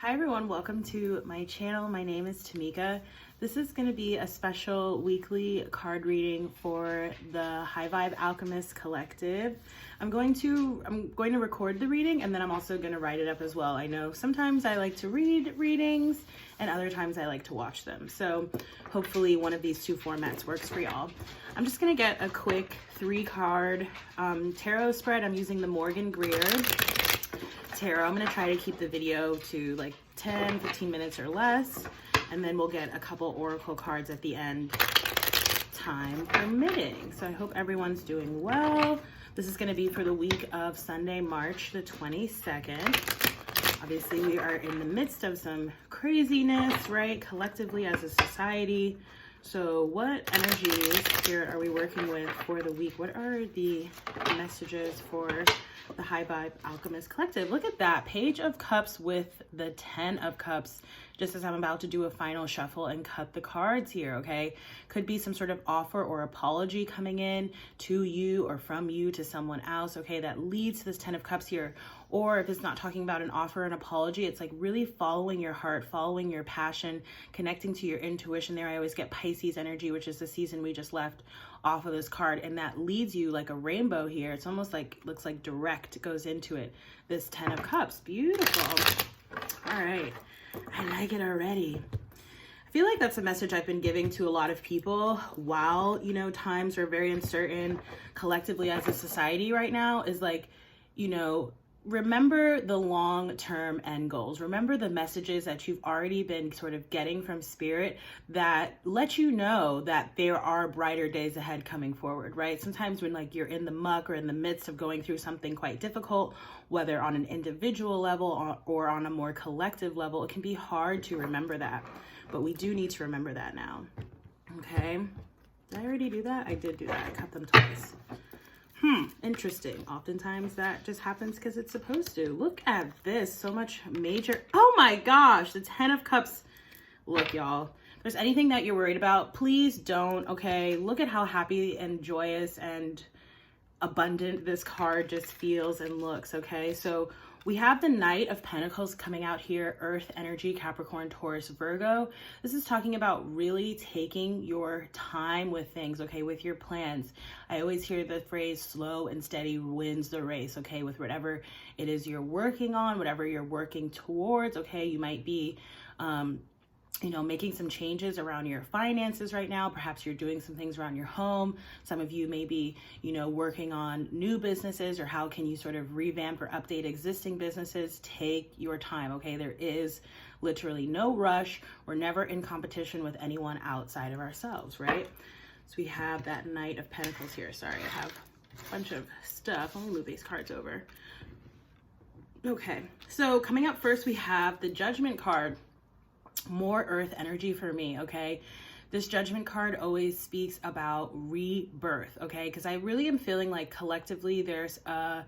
Hi everyone, welcome to my channel. My name is Tamika. This is going to be a special weekly card reading for the Highvibealchemist collective. I'm going to record the reading, and then I'm also going to write it up as well. I know sometimes I like to read readings and other times I like to watch them. So hopefully one of these two formats works for y'all. I'm just going to get a quick 3-card tarot spread. I'm using the Greer tarot. I'm going to try to keep the video to like 10-15 minutes or less, and then we'll get a couple oracle cards at the end, time permitting. So I hope everyone's doing well. This is going to be for the week of Sunday, March the 22nd. Obviously, we are in the midst of some craziness, right? Collectively as a society. So what energies here are we working with for the week? What are the messages for the Highvibealchemist collective? Look at that, Page of Cups with the 10 of Cups, just as I'm about to do a final shuffle and cut the cards here, okay? Could be some sort of offer or apology coming in to you or from you to someone else, okay? That leads to this 10 of Cups here. Or if it's not talking about an offer, an apology, it's like really following your heart, following your passion, connecting to your intuition there. I always get Pisces energy, which is the season we just left, off of this card, and that leads you like a rainbow here. It's almost like, looks like direct goes into it. This 10 of Cups, beautiful. All right, I like it already. I feel like that's a message I've been giving to a lot of people while, you know, times are very uncertain collectively as a society right now, is like, you know, remember the long-term end goals. Remember the messages that you've already been sort of getting from spirit that let you know that there are brighter days ahead coming forward, right? Sometimes when like you're in the muck or in the midst of going through something quite difficult, whether on an individual level or on a more collective level, it can be hard to remember that. But we do need to remember that now. Okay. Did I already do that? I did do that. I cut them twice. Interesting. Oftentimes that just happens because it's supposed to. Look at this. So much major. Oh my gosh. The 10 of Cups. Look, y'all. If there's anything that you're worried about, please don't. Okay. Look at how happy and joyous and abundant this card just feels and looks. Okay. So we have the Knight of Pentacles coming out here, Earth energy, Capricorn, Taurus, Virgo. This is talking about really taking your time with things, okay, with your plans. I always hear the phrase slow and steady wins the race, okay, with whatever it is you're working on, whatever you're working towards, okay. You might be, you know, making some changes around your finances right now. Perhaps you're doing some things around your home. Some of you may be, you know, working on new businesses, or how can you sort of revamp or update existing businesses. Take your time, okay? There is literally no rush. We're never in competition with anyone outside of ourselves, right? So we have that Knight of Pentacles here. Sorry, I have a bunch of stuff. Let me move these cards over. Okay, so coming up first, we have the Judgment card. More earth energy for me, okay? This Judgment card always speaks about rebirth, okay? Because I really am feeling like collectively there's a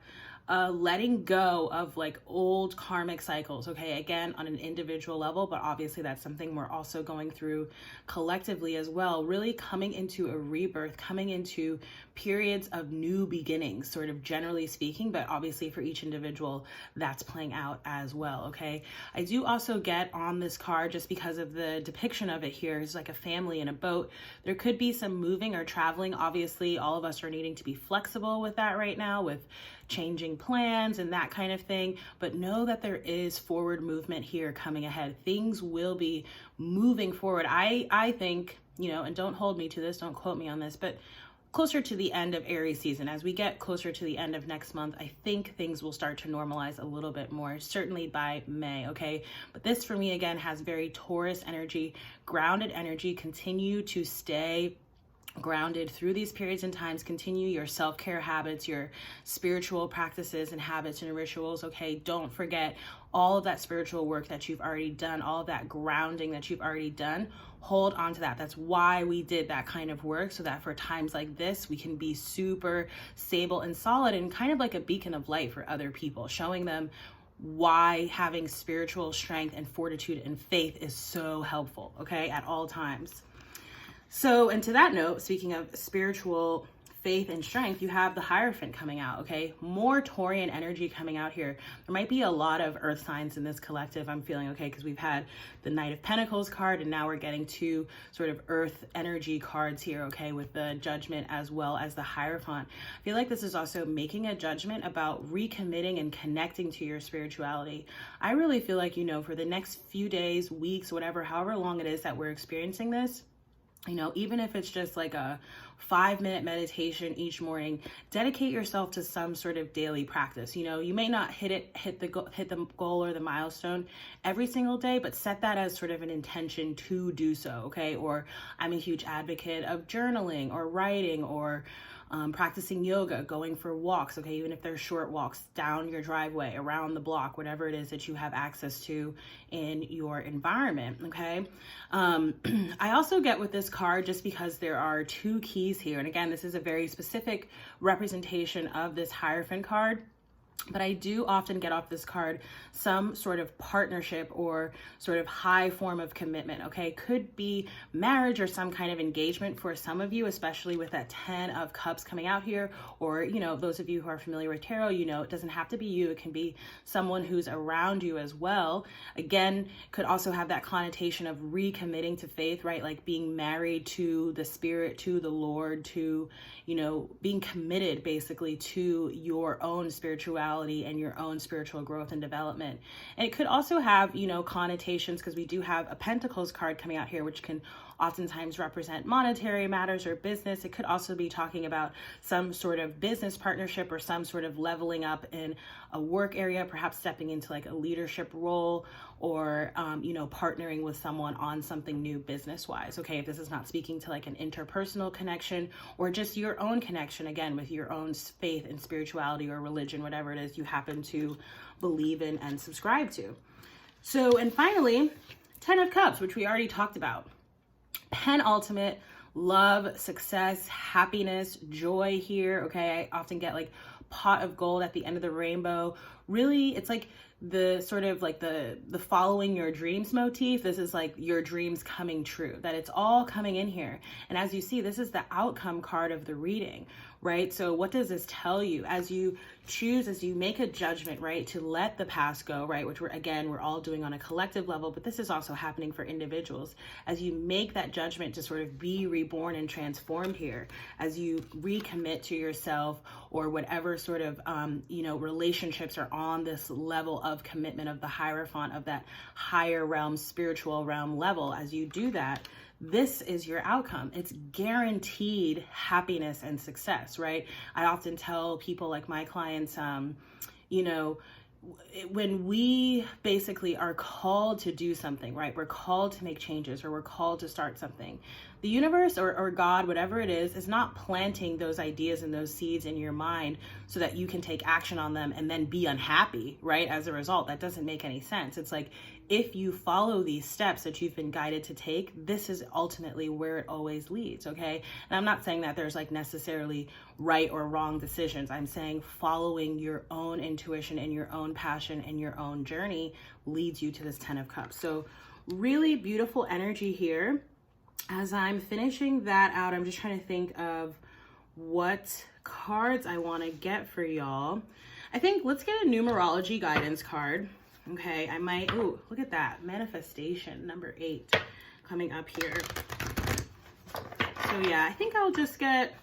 letting go of like old karmic cycles, okay? Again, on an individual level, but obviously that's something we're also going through collectively as well. Really coming into a rebirth, coming into periods of new beginnings, sort of generally speaking, but obviously for each individual that's playing out as well, okay? I do also get on this card, just because of the depiction of it here, is like a family in a boat. There could be some moving or traveling. Obviously, all of us are needing to be flexible with that right now, with changing plans and that kind of thing, but know that there is forward movement here coming ahead. Things will be moving forward. I think, you know, and don't hold me to this, don't quote me on this, but closer to the end of Aries season, as we get closer to the end of next month, I think things will start to normalize a little bit more, certainly by May, okay? But this for me, again, has very Taurus energy, grounded energy. Continue to stay grounded through these periods and times. Continue your self-care habits, your spiritual practices and habits and rituals, okay? Don't forget all of that spiritual work that you've already done, all of that grounding that you've already done. Hold on to that. That's why we did that kind of work, so that for times like this, we can be super stable and solid, and kind of like a beacon of light for other people, showing them why having spiritual strength and fortitude and faith is so helpful, okay, at all times. So, and to that note, speaking of spiritual faith and strength, you have the Hierophant coming out, okay? More Taurian energy coming out here. There might be a lot of earth signs in this collective, I'm feeling, okay? Because we've had the Knight of Pentacles card, and now we're getting two sort of earth energy cards here, okay? With the Judgment as well as the Hierophant. I feel like this is also making a judgment about recommitting and connecting to your spirituality. I really feel like, you know, for the next few days, weeks, whatever, however long it is that we're experiencing this, you know, even if it's just like a 5-minute meditation each morning, dedicate yourself to some sort of daily practice. You know, you may not hit the goal or the milestone every single day, but set that as sort of an intention to do so, okay? Or I'm a huge advocate of journaling or writing or practicing yoga, going for walks, okay, even if they're short walks down your driveway, around the block, whatever it is that you have access to in your environment, okay? I also get with this card, just because there are two keys here, and again, this is a very specific representation of this Hierophant card, but I do often get off this card some sort of partnership or sort of high form of commitment, okay? Could be marriage or some kind of engagement for some of you, especially with that 10 of Cups coming out here. Or, you know, those of you who are familiar with tarot, you know, it doesn't have to be you. It can be someone who's around you as well. Again, could also have that connotation of recommitting to faith, right? Like being married to the Spirit, to the Lord, to, you know, being committed basically to your own spirituality and your own spiritual growth and development. And it could also have, you know, connotations, because we do have a Pentacles card coming out here, which can oftentimes represent monetary matters or business. It could also be talking about some sort of business partnership or some sort of leveling up in a work area, perhaps stepping into like a leadership role, or, you know, partnering with someone on something new business-wise, okay? If this is not speaking to like an interpersonal connection or just your own connection, again, with your own faith and spirituality or religion, whatever it is you happen to believe in and subscribe to. So, and finally, 10 of Cups, which we already talked about. Penultimate love, success, happiness, joy here, okay? I often get like pot of gold at the end of the rainbow. Really, it's like the sort of like the following your dreams motif. This is like your dreams coming true, that it's all coming in here. And as you see, this is the outcome card of the reading, right? So what does this tell you as you choose, as you make a judgment, right, to let the past go, right, which we're all doing on a collective level, but this is also happening for individuals. As you make that judgment to sort of be reborn and transformed here, as you recommit to yourself or whatever sort of, you know, relationships are on this level of commitment of the Hierophant, of that higher realm, spiritual realm level, as you do that, this is your outcome. It's guaranteed happiness and success, right? I often tell people, like my clients, you know, when we basically are called to do something, right? We're called to make changes, or we're called to start something. The universe or God, whatever it is not planting those ideas and those seeds in your mind so that you can take action on them and then be unhappy, right? As a result, that doesn't make any sense. It's like, if you follow these steps that you've been guided to take, this is ultimately where it always leads, okay? And I'm not saying that there's like necessarily right or wrong decisions. I'm saying following your own intuition and your own passion and your own journey leads you to this 10 of Cups. So really beautiful energy here. As I'm finishing that out, I'm just trying to think of what cards I want to get for y'all. I think let's get a numerology guidance card. Okay, I might, ooh, look at that. Manifestation, number 8, coming up here. So yeah, I think I'll just get,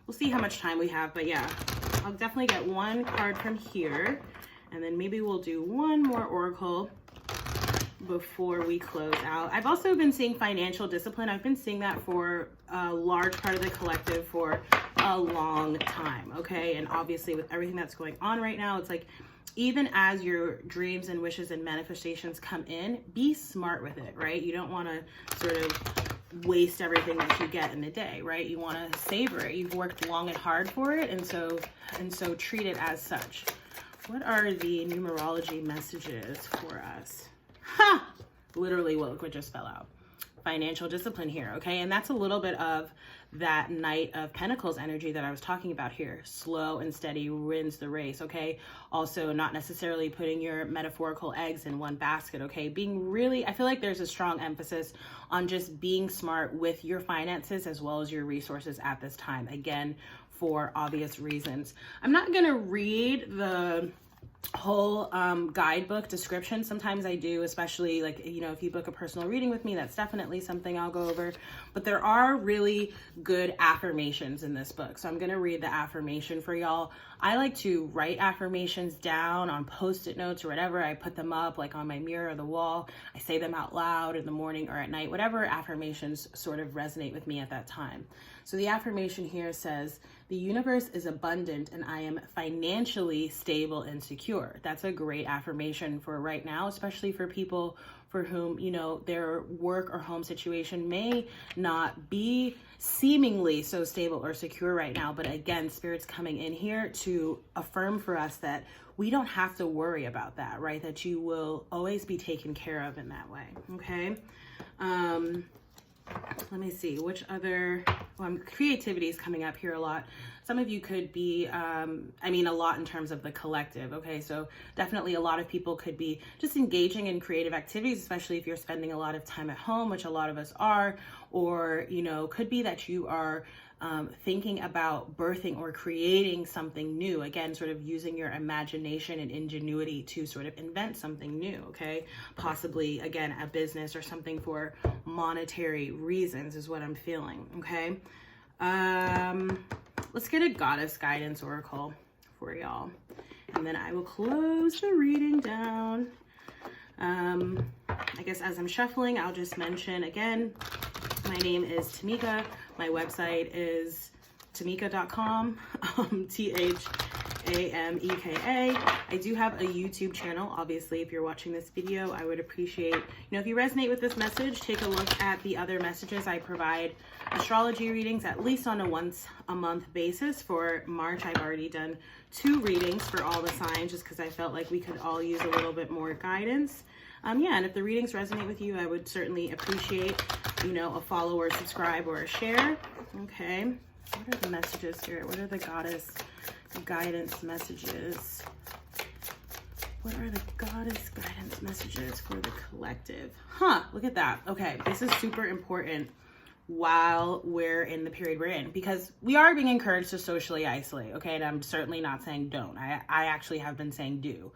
we'll see how much time we have, but yeah, I'll definitely get one card from here, and then maybe we'll do one more oracle before we close out. I've also been seeing financial discipline. I've been seeing that for a large part of the collective for a long time, okay? And obviously with everything that's going on right now, it's like, even as your dreams and wishes and manifestations come in, be smart with it, right? You don't want to sort of waste everything that you get in a day, right? You want to savor it. You've worked long and hard for it, and so treat it as such. What are the numerology messages for us? Ha! Literally what just fell out. Financial discipline here, okay? And that's a little bit of that Knight of Pentacles energy that I was talking about here. Slow and steady wins the race, okay? Also, not necessarily putting your metaphorical eggs in one basket, okay? Being really, I feel like there's a strong emphasis on just being smart with your finances as well as your resources at this time. Again, for obvious reasons. I'm not going to read the whole guidebook description. Sometimes I do, especially like, you know, if you book a personal reading with me, that's definitely something I'll go over. But there are really good affirmations in this book. So I'm going to read the affirmation for y'all. I like to write affirmations down on post-it notes or whatever. I put them up like on my mirror or the wall. I say them out loud in the morning or at night, whatever affirmations sort of resonate with me at that time. So the affirmation here says, the universe is abundant and I am financially stable and secure. That's a great affirmation for right now, especially for people for whom, you know, their work or home situation may not be seemingly so stable or secure right now. But again, Spirit's coming in here to affirm for us that we don't have to worry about that, right? That you will always be taken care of in that way, okay? Let me see, which other, creativity is coming up here a lot. Some of you could be, I mean, a lot in terms of the collective, okay? So definitely a lot of people could be just engaging in creative activities, especially if you're spending a lot of time at home, which a lot of us are, or, you know, could be that you are thinking about birthing or creating something new. Again, sort of using your imagination and ingenuity to sort of invent something new, okay? Possibly, again, a business or something for monetary reasons is what I'm feeling, okay? Let's get a goddess guidance oracle for y'all. And then I will close the reading down. I guess as I'm shuffling, I'll just mention again, my name is Tamika. My website is tamika.com, Tameka. I do have a YouTube channel. Obviously, if you're watching this video, I would appreciate, you know, if you resonate with this message, take a look at the other messages. I provide astrology readings at least on a once a month basis. For March, I've already done 2 readings for all the signs just because I felt like we could all use a little bit more guidance. Yeah, and if the readings resonate with you, I would certainly appreciate, you know, a follow or subscribe or a share. Okay, what are the messages here? What are the goddess guidance messages? What are the goddess guidance messages for the collective? Look at that. Okay, this is super important while we're in the period we're in, because we are being encouraged to socially isolate, okay? And I'm certainly not saying don't. I actually have been saying do.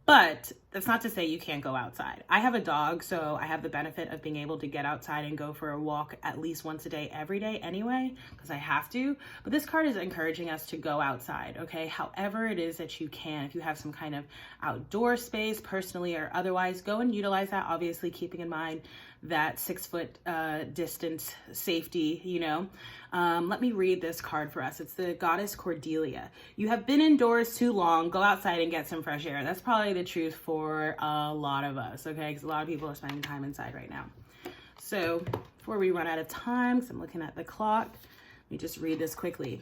But that's not to say you can't go outside. I have a dog, so I have the benefit of being able to get outside and go for a walk at least once a day, every day anyway, because I have to. But this card is encouraging us to go outside, okay? However it is that you can. If you have some kind of outdoor space, personally or otherwise, go and utilize that, obviously keeping in mind that 6-foot distance safety, you know. Let me read this card for us. It's the goddess Cordelia. You have been indoors too long. Go outside and get some fresh air. That's probably the truth for a lot of us, okay? Because a lot of people are spending time inside right now. So before we run out of time, because I'm looking at the clock, let me just read this quickly.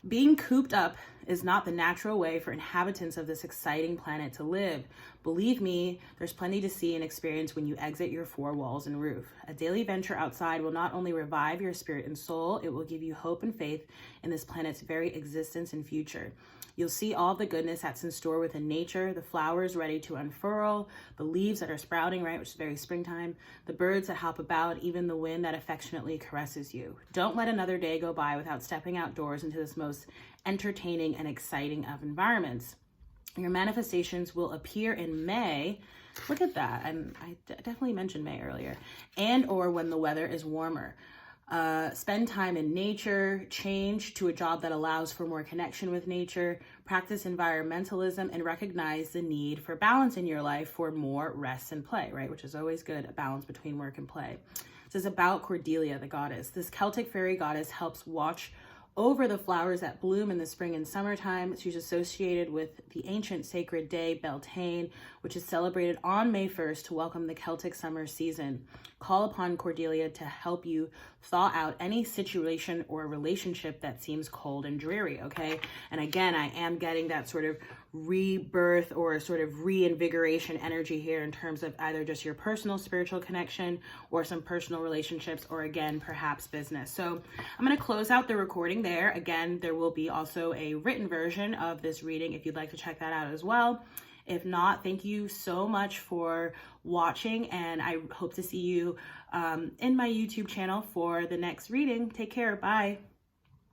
Being cooped up is not the natural way for inhabitants of this exciting planet to live. Believe me, there's plenty to see and experience when you exit your 4 walls and roof. A daily venture outside will not only revive your spirit and soul, it will give you hope and faith in this planet's very existence and future. You'll see all the goodness that's in store within nature, the flowers ready to unfurl, the leaves that are sprouting, right, which is very springtime, the birds that hop about, even the wind that affectionately caresses you. Don't let another day go by without stepping outdoors into this most entertaining and exciting of environments. Your manifestations will appear in May. Look at that. And I definitely mentioned May earlier. And or when the weather is warmer. Spend time in nature, change to a job that allows for more connection with nature, practice environmentalism, and recognize the need for balance in your life for more rest and play, right? Which is always good, a balance between work and play. This is about Cordelia, the goddess. This Celtic fairy goddess helps watch over the flowers that bloom in the spring and summertime. She's associated with the ancient sacred day Beltane, which is celebrated on May 1st to welcome the Celtic summer season. Call upon Cordelia to help you thaw out any situation or relationship that seems cold and dreary, okay? And again, I am getting that sort of rebirth or sort of reinvigoration energy here in terms of either just your personal spiritual connection or some personal relationships, or again, perhaps business. So I'm going to close out the recording there. Again, there will be also a written version of this reading if you'd like to check that out as well. If not, thank you so much for watching, and I hope to see you in my YouTube channel for the next reading. Take care. Bye.